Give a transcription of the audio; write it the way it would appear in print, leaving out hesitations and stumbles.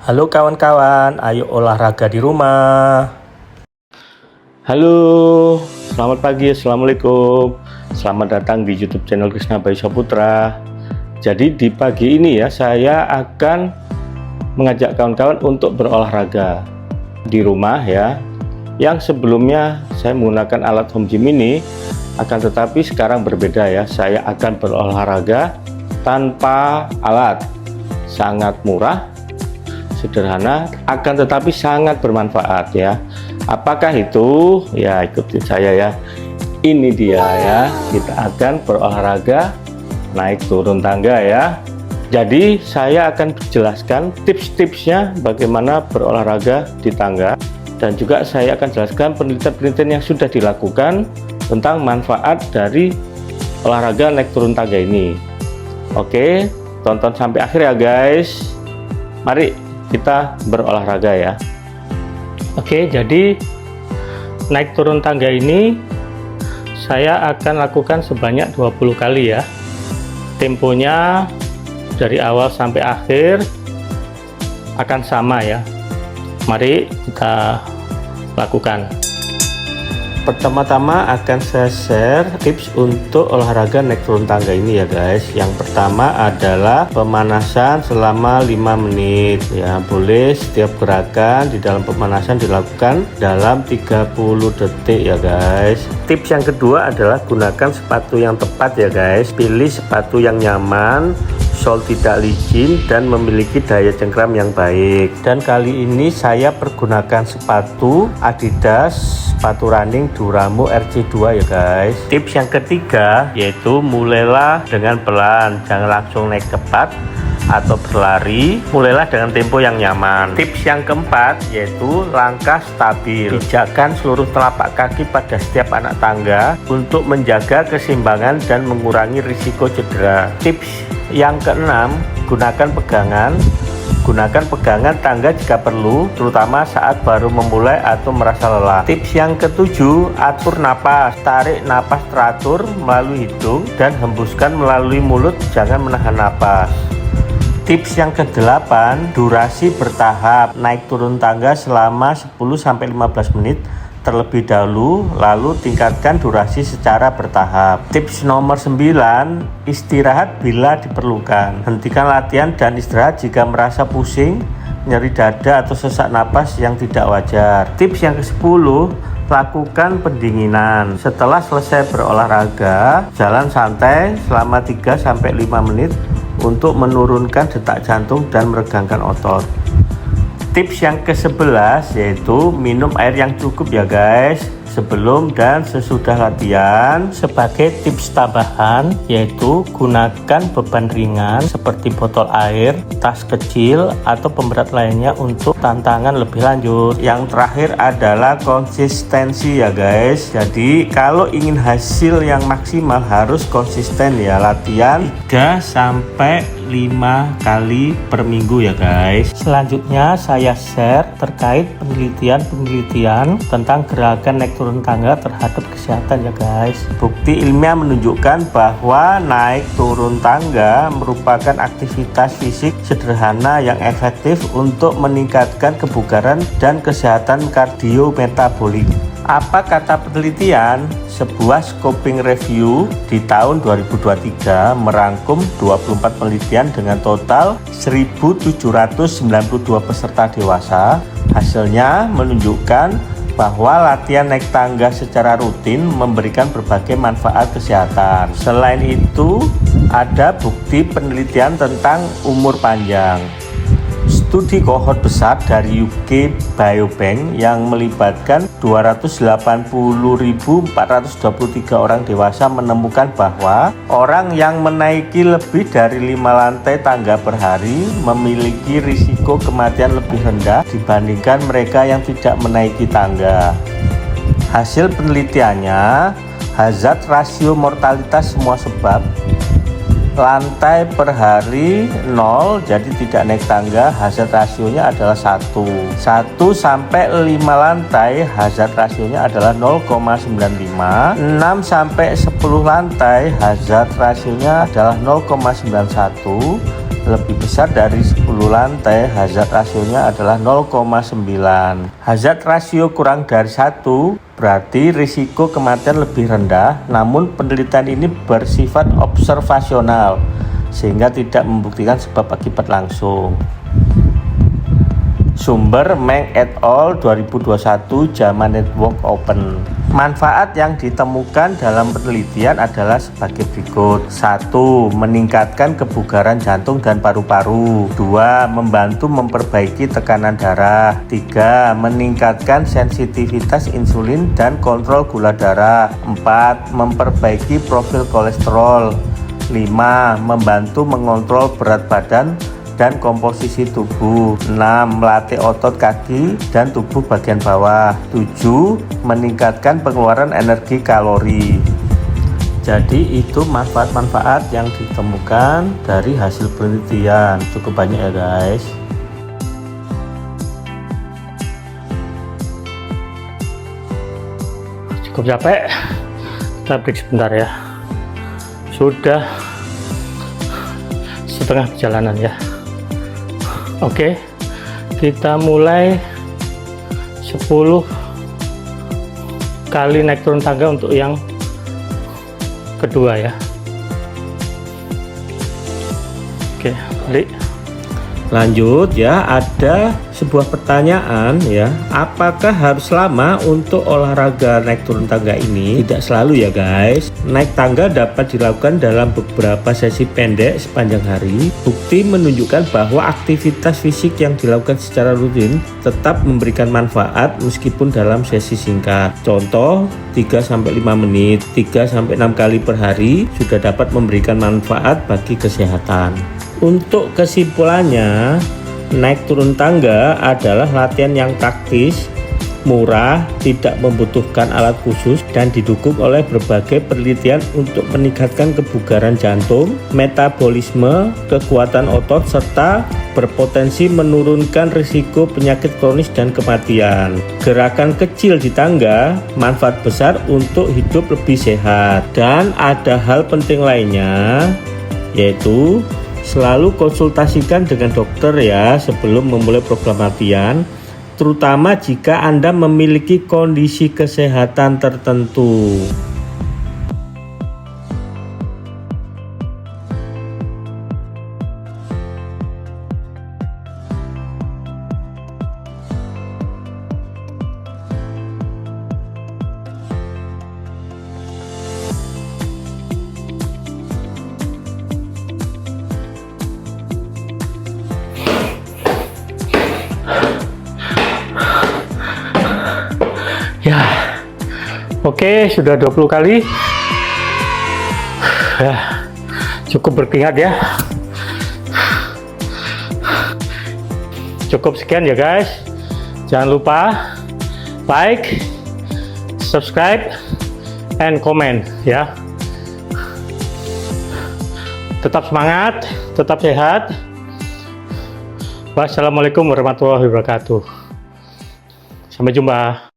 Halo kawan-kawan, ayo olahraga di rumah. Halo, selamat pagi, assalamualaikum. Selamat datang di YouTube channel Krisna Bayu Saputra. Jadi di pagi ini ya, saya akan mengajak kawan-kawan untuk berolahraga di rumah ya. Yang sebelumnya saya menggunakan alat home gym ini, akan tetapi sekarang berbeda ya. Saya akan berolahraga tanpa alat, sangat murah, sederhana, akan tetapi sangat bermanfaat ya. Apakah itu? Ya, ikuti saya ya. Ini dia ya, kita akan berolahraga naik turun tangga ya. Jadi saya akan jelaskan tips-tipsnya bagaimana berolahraga di tangga, dan juga saya akan jelaskan penelitian-penelitian yang sudah dilakukan tentang manfaat dari olahraga naik turun tangga ini. Oke, tonton sampai akhir ya guys. Mari kita berolahraga ya. Oke, jadi naik turun tangga ini saya akan lakukan sebanyak 20 kali ya. Temponya dari awal sampai akhir akan sama ya. Mari kita lakukan. Pertama-tama akan saya share tips untuk olahraga naik turun tangga ini ya guys. Yang pertama adalah pemanasan selama 5 menit ya. Boleh setiap gerakan di dalam pemanasan dilakukan dalam 30 detik ya guys. Tips yang kedua adalah gunakan sepatu yang tepat ya guys. Pilih sepatu yang nyaman, sol tidak licin, dan memiliki daya cengkram yang baik. Dan kali ini saya pergunakan sepatu Adidas, sepatu running Duramo RC2 ya guys. Tips yang ketiga yaitu mulailah dengan pelan, jangan langsung naik cepat atau berlari, mulailah dengan tempo yang nyaman. Tips yang keempat yaitu langkah stabil. Pijakkan seluruh telapak kaki pada setiap anak tangga untuk menjaga keseimbangan dan mengurangi risiko cedera. Tips yang keenam, gunakan pegangan. Gunakan pegangan tangga jika perlu, terutama saat baru memulai atau merasa lelah. Tips yang ketujuh, atur napas. Tarik napas teratur melalui hidung dan hembuskan melalui mulut, jangan menahan napas. Tips yang kedelapan, durasi bertahap. Naik turun tangga selama 10-15 menit terlebih dahulu, lalu tingkatkan durasi secara bertahap. Tips nomor 9, istirahat bila diperlukan. Hentikan latihan dan istirahat jika merasa pusing, nyeri dada atau sesak napas yang tidak wajar. Tips yang ke-10, lakukan pendinginan. Setelah selesai berolahraga, jalan santai selama 3-5 menit untuk menurunkan detak jantung dan meregangkan otot. Tips yang ke-11 yaitu minum air yang cukup ya guys, sebelum dan sesudah latihan. Sebagai tips tambahan yaitu gunakan beban ringan seperti botol air, tas kecil, atau pemberat lainnya untuk tantangan lebih lanjut. Yang terakhir adalah konsistensi ya guys. Jadi kalau ingin hasil yang maksimal harus konsisten ya, latihan 3-5 kali per minggu ya guys. Selanjutnya saya share terkait penelitian tentang gerakan naik turun tangga terhadap kesehatan ya guys. Bukti ilmiah menunjukkan bahwa naik turun tangga merupakan aktivitas fisik sederhana yang efektif untuk meningkatkan kebugaran dan kesehatan kardiometabolik. Apa kata penelitian? Sebuah scoping review di tahun 2023 merangkum 24 penelitian dengan total 1.792 peserta dewasa. Hasilnya menunjukkan bahwa latihan naik tangga secara rutin memberikan berbagai manfaat kesehatan. Selain itu, ada bukti penelitian tentang umur panjang. Studi kohort besar dari UK Biobank yang melibatkan 280.423 orang dewasa menemukan bahwa orang yang menaiki lebih dari 5 lantai tangga per hari memiliki risiko kematian lebih rendah dibandingkan mereka yang tidak menaiki tangga. Hasil penelitiannya, hazard rasio mortalitas semua sebab lantai per hari 0, jadi tidak naik tangga, hazard rasionya adalah 1 sampai 5 lantai, hazard rasionya adalah 0,95. 6 sampai 10 lantai, hazard rasionya adalah 0,91. lebih besar dari 10 lantai, hazard rasionya adalah 0,9. Hazard rasio kurang dari 1 berarti risiko kematian lebih rendah, namun penelitian ini bersifat observasional sehingga tidak membuktikan sebab akibat langsung. Sumber Meng et al. 2021, JAMA Network Open. Manfaat yang ditemukan dalam penelitian adalah sebagai berikut. 1. Meningkatkan kebugaran jantung dan paru-paru. 2. Membantu memperbaiki tekanan darah. 3. Meningkatkan sensitivitas insulin dan kontrol gula darah. 4. Memperbaiki profil kolesterol. 5. Membantu mengontrol berat badan dan komposisi tubuh. 6. Melatih otot kaki dan tubuh bagian bawah. 7. Meningkatkan pengeluaran energi kalori. Jadi itu manfaat-manfaat yang ditemukan dari hasil penelitian. Cukup banyak ya guys. Cukup capek, kita break sebentar ya. Sudah setengah perjalanan ya. Oke, kita mulai 10 kali naik turun tangga untuk yang kedua ya. Oke, balik. Lanjut ya, ada sebuah pertanyaan ya, apakah harus lama untuk olahraga naik turun tangga ini? Tidak selalu ya guys. Naik tangga dapat dilakukan dalam beberapa sesi pendek sepanjang hari. Bukti menunjukkan bahwa aktivitas fisik yang dilakukan secara rutin tetap memberikan manfaat meskipun dalam sesi singkat. Contoh 3-5 menit, 3-6 kali per hari sudah dapat memberikan manfaat bagi kesehatan. Untuk kesimpulannya, naik turun tangga adalah latihan yang praktis, murah, tidak membutuhkan alat khusus, dan didukung oleh berbagai penelitian untuk meningkatkan kebugaran jantung, metabolisme, kekuatan otot, serta berpotensi menurunkan risiko penyakit kronis dan kematian. Gerakan kecil di tangga, manfaat besar untuk hidup lebih sehat. Dan ada hal penting lainnya, yaitu selalu konsultasikan dengan dokter ya sebelum memulai program latihan, terutama jika Anda memiliki kondisi kesehatan tertentu. Ya, oke, sudah 20 kali. Ya, cukup berkeringat ya. Cukup sekian ya guys. Jangan lupa like, subscribe, and comment ya. Tetap semangat, tetap sehat. Wassalamualaikum warahmatullahi wabarakatuh. Sampai jumpa.